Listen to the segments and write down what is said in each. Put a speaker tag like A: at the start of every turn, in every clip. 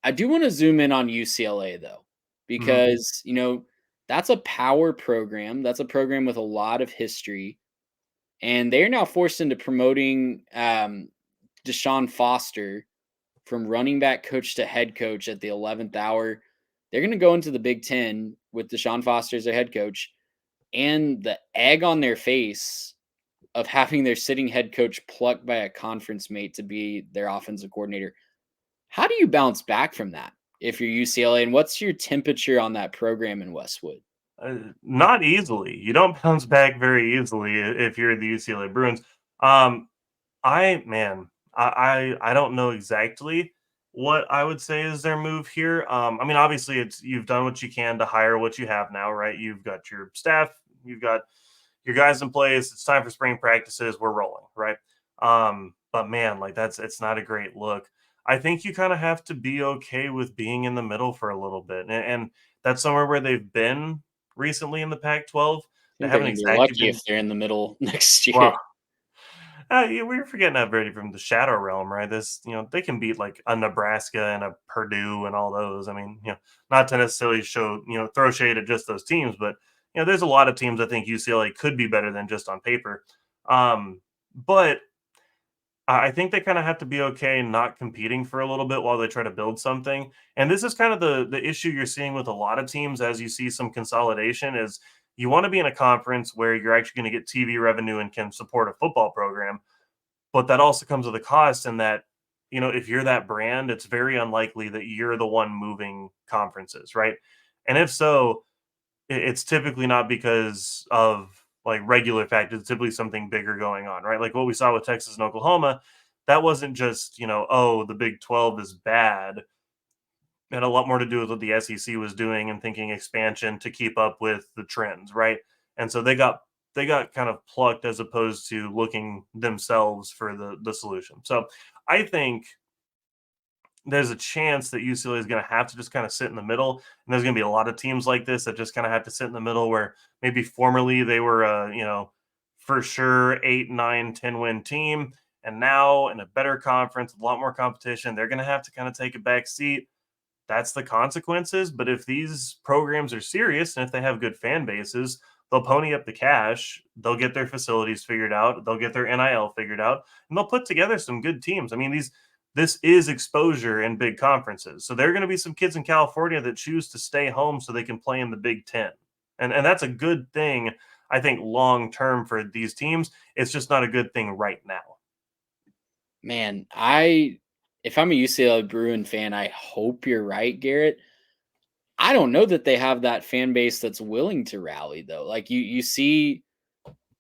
A: I do want to zoom in on UCLA though,
B: Mhm.
A: because that's a power program. That's a program with a lot of history, and they're now forced into promoting Deshaun Foster from running back coach to head coach at the 11th hour. They're going to go into the Big Ten with Deshaun Foster as their head coach, and the egg on their face of having their sitting head coach plucked by a conference mate to be their offensive coordinator. How do you bounce back from that if you're UCLA? And what's your temperature on that program in Westwood?
B: Not easily. You don't bounce back very easily if you're the UCLA Bruins. Um, I don't know exactly what I would say is their move here. I mean, obviously, it's you've done what you can to hire what you have now, right? You've got your staff, you've got your guys in place. It's time for spring practices. We're rolling, right? But man, like it's not a great look. I think you kind of have to be okay with being in the middle for a little bit, and that's somewhere where they've been recently in the Pac-12.
A: I
B: They
A: think they're
B: haven't
A: going to be
B: exactly
A: lucky
B: been
A: if they're in the middle next year.
B: well. Yeah, we're forgetting already from the Shadow Realm, right? They can beat like a Nebraska and a Purdue and all those. I mean, not to necessarily throw shade at just those teams, but there's a lot of teams I think UCLA could be better than just on paper. But I think they kind of have to be okay not competing for a little bit while they try to build something. And this is kind of the issue you're seeing with a lot of teams as you see some consolidation is you want to be in a conference where you're actually going to get TV revenue and can support a football program, but that also comes with a cost in that, if you're that brand, it's very unlikely that you're the one moving conferences, right? And if so, it's typically not because of like regular factors. It's typically something bigger going on, right? Like what we saw with Texas and Oklahoma, that wasn't just, oh, the Big 12 is bad. It had a lot more to do with what the SEC was doing and thinking expansion to keep up with the trends, right? And so they got kind of plucked as opposed to looking themselves for the solution. So I think there's a chance that UCLA is going to have to just kind of sit in the middle. And there's going to be a lot of teams like this that just kind of have to sit in the middle where maybe formerly they were for sure 8, 9, 10 win team. And now in a better conference, a lot more competition, they're going to have to kind of take a back seat. That's the consequences. But if these programs are serious and if they have good fan bases, they'll pony up the cash. They'll get their facilities figured out. They'll get their NIL figured out, and they'll put together some good teams. I mean, this is exposure in big conferences. So there are going to be some kids in California that choose to stay home so they can play in the Big Ten, and that's a good thing. I think long term for these teams, it's just not a good thing right now.
A: Man, if I'm a UCLA Bruin fan, I hope you're right, Garrett. I don't know that they have that fan base that's willing to rally though. Like you see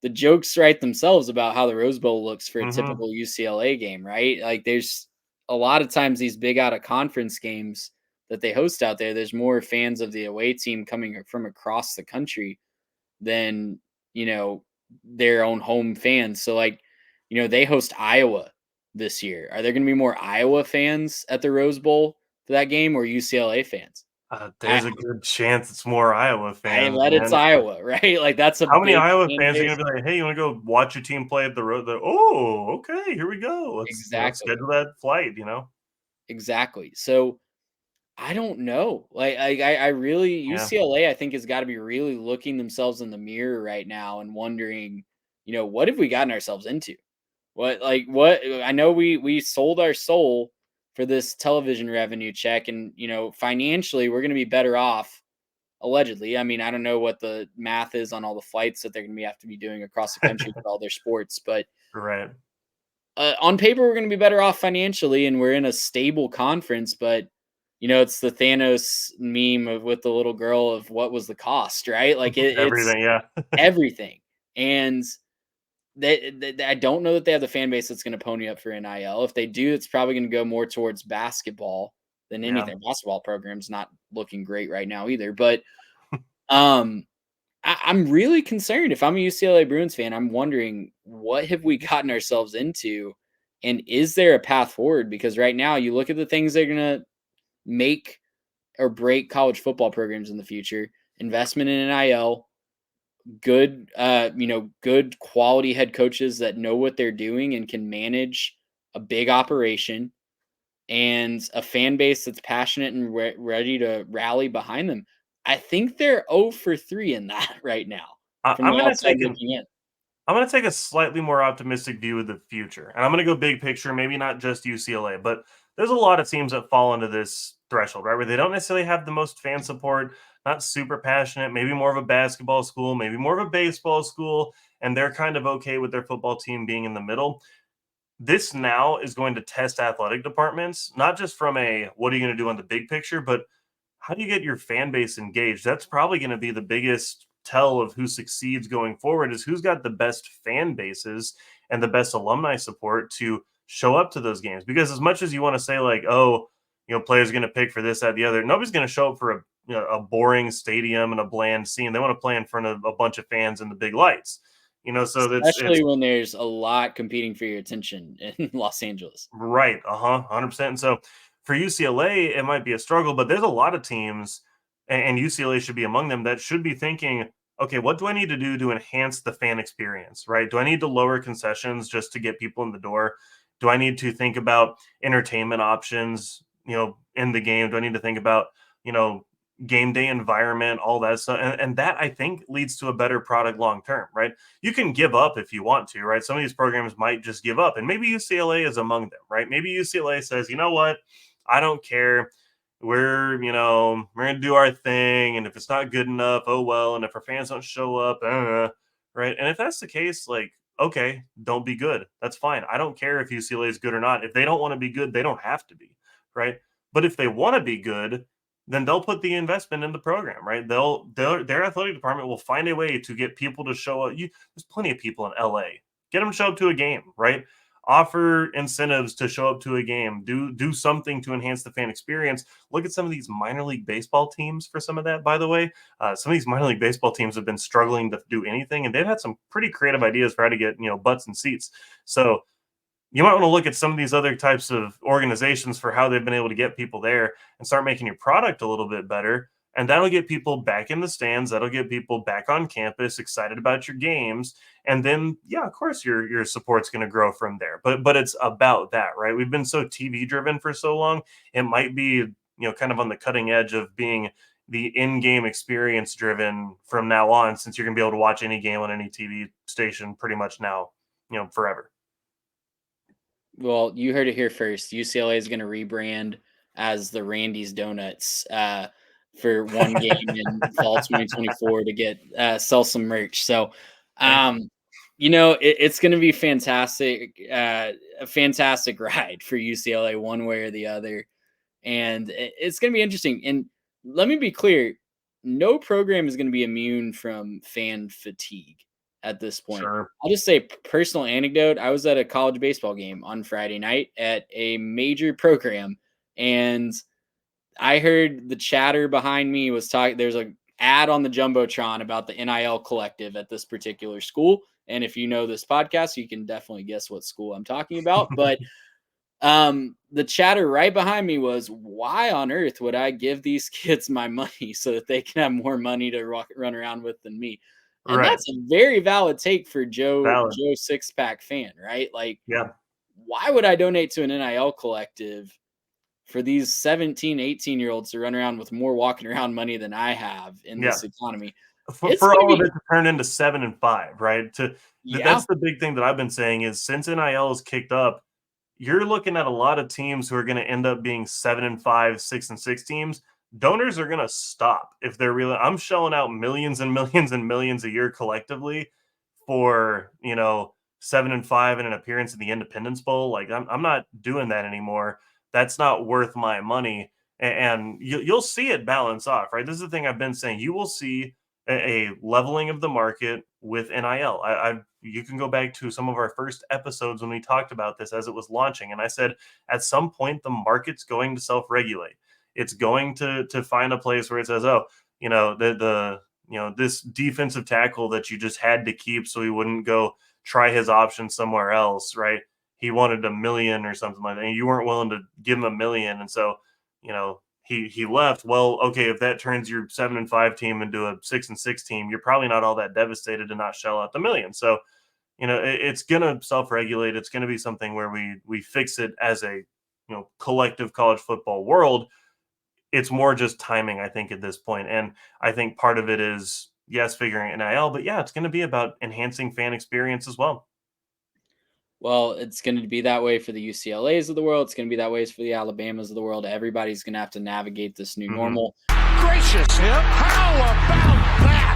A: the jokes write themselves about how the Rose Bowl looks for a
B: Hmm.
A: typical UCLA game, right? Like there's a lot of times these big out of conference games that they host out there, there's more fans of the away team coming from across the country than, you know, their own home fans. So like, they host Iowa this year. Are there going to be more Iowa fans at the Rose Bowl for that game or UCLA fans? I
B: There's a good chance it's more Iowa
A: I
B: fans,
A: let it's
B: man.
A: Iowa, right? Like that's a
B: How many
A: big
B: Iowa
A: fan
B: fans are
A: base.
B: gonna be like, "Hey, you wanna go watch your team play at the road?" "Oh, okay, here we go. Let's,
A: Exactly.
B: schedule that flight."
A: Exactly. So I don't know. Like I really
B: Yeah.
A: UCLA I think has got to be really looking themselves in the mirror right now and wondering, what have we gotten ourselves into? What I know we sold our soul for this television revenue check and financially we're going to be better off allegedly. I mean, I don't know what the math is on all the flights that they're going to have to be doing across the country for all their sports, but
B: Right.
A: on paper we're going to be better off financially and we're in a stable conference, but it's the Thanos meme of with the little girl of what was the cost, right? Like it's
B: Everything, yeah.
A: everything. And I don't know that they have the fan base that's going to pony up for NIL. If they do, it's probably going to go more towards basketball than
B: Yeah.
A: anything. Basketball program's not looking great right now either. But um, I'm really concerned. If I'm a UCLA Bruins fan, I'm wondering what have we gotten ourselves into, and is there a path forward? Because right now, you look at the things they're going to make or break college football programs in the future. Investment in NIL, good quality head coaches that know what they're doing and can manage a big operation. and a fan base that's passionate and ready to rally behind them. I think they're 0 for 3 in that right now
B: I,
A: from
B: I'm
A: the
B: gonna
A: outside
B: take an
A: looking in.
B: I'm going to take a slightly more optimistic view of the future. And I'm going to go big picture, maybe not just UCLA, but there's a lot of teams that fall into this threshold, right? Where they don't necessarily have the most fan support, not super passionate, maybe more of a basketball school, maybe more of a baseball school, and they're kind of okay with their football team being in the middle. This now is going to test athletic departments, not just from a what are you going to do on the big picture, but how do you get your fan base engaged? That's probably going to be the biggest tell of who succeeds going forward is who's got the best fan bases and the best alumni support to show up to those games. Because as much as you want to say like, oh, players are going to pick for this, that, the other, nobody's going to show up for a boring stadium and a bland scene. They want to play in front of a bunch of fans and the big lights. So it's
A: Especially when there's a lot competing for your attention in Los Angeles.
B: right. 100%. And so for UCLA, it might be a struggle, but there's a lot of teams, and UCLA should be among them, that should be thinking, okay, what do I need to do to enhance the fan experience, right? Do I need to lower concessions just to get people in the door? Do I need to think about entertainment options, in the game? Do I need to think about, you know, game day environment, all that stuff? And that I think leads to a better product long term, right? You can give up if you want to, right? Some of these programs might just give up, and maybe UCLA is among them, right? Maybe UCLA says, you know what, I don't care. We're gonna do our thing, and if it's not good enough, oh well. And if our fans don't show up, right? And if that's the case, like, okay, don't be good. That's fine. I don't care if UCLA is good or not. If they don't want to be good, they don't have to be, right? But if they want to be good, then they'll put the investment in the program, right? Their athletic department will find a way to get people to show up. There's plenty of people in LA. Get them to show up to a game, right? Offer incentives to show up to a game. Do something to enhance the fan experience. Look at some of these minor league baseball teams for some of that. By the way, some of these minor league baseball teams have been struggling to do anything, and they've had some pretty creative ideas for how to get butts and seats. So you might want to look at some of these other types of organizations for how they've been able to get people there and start making your product a little bit better. And that'll get people back in the stands. That'll get people back on campus, excited about your games. And then, yeah, of course, your support's going to grow from there. But it's about that, right? We've been so TV driven for so long. It might be, kind of on the cutting edge of being the in-game experience driven from now on, since you're going to be able to watch any game on any TV station pretty much now, forever.
A: Well, you heard it here first. UCLA is going to rebrand as the Randy's Donuts for one game in fall 2024 to get sell some merch. So,
B: Okay.
A: um, it's going to be fantastic, a fantastic ride for UCLA one way or the other, and it's going to be interesting. And let me be clear: no program is going to be immune from fan fatigue at this point.
B: Sure.
A: I'll just say personal anecdote. I was at a college baseball game on Friday night at a major program, and I heard the chatter behind me was talking. There's a ad on the jumbotron about the NIL collective at this particular school. And if you know this podcast, you can definitely guess what school I'm talking about. But the chatter right behind me was, why on earth would I give these kids my money so that they can have more money to run around with than me? And
B: Right.
A: that's a very valid take for
B: Valid.
A: Joe six pack fan, right? Like,
B: Yeah.
A: why would I donate to an NIL collective for these 17, 18-year-olds to run around with more walking around money than I have in
B: Yeah.
A: this economy?
B: For,
A: It's
B: for
A: gonna
B: all of it
A: be,
B: to turn into 7 and 5, right?
A: yeah.
B: That's the big thing that I've been saying is since NIL is kicked up, you're looking at a lot of teams who are going to end up being 7 and 5, 6 and 6 teams. Donors are going to stop if they're really. I'm shelling out millions and millions and millions a year collectively for 7 and 5 and an appearance in the Independence Bowl. Like I'm not doing that anymore. That's not worth my money. And you'll see it balance off, right? This is the thing I've been saying. You will see a leveling of the market with NIL. You can go back to some of our first episodes when we talked about this as it was launching, and I said at some point the market's going to self-regulate. It's going to find a place where it says, oh, this defensive tackle that you just had to keep so he wouldn't go try his option somewhere else, right? He wanted $1 million or something like that, and you weren't willing to give him $1 million, and so he left. Well, okay, if that turns your 7 and 5 team into a 6 and 6 team, you're probably not all that devastated to not shell out the million. So, it's gonna self regulate. It's gonna be something where we fix it as a collective college football world. It's more just timing, I think, at this point. And I think part of it is, yes, figuring NIL, but yeah, it's going to be about enhancing fan experience as well.
A: Well, it's going to be that way for the UCLAs of the world. It's going to be that way for the Alabamas of the world. Everybody's going to have to navigate this new normal.
C: Gracious him. How about that?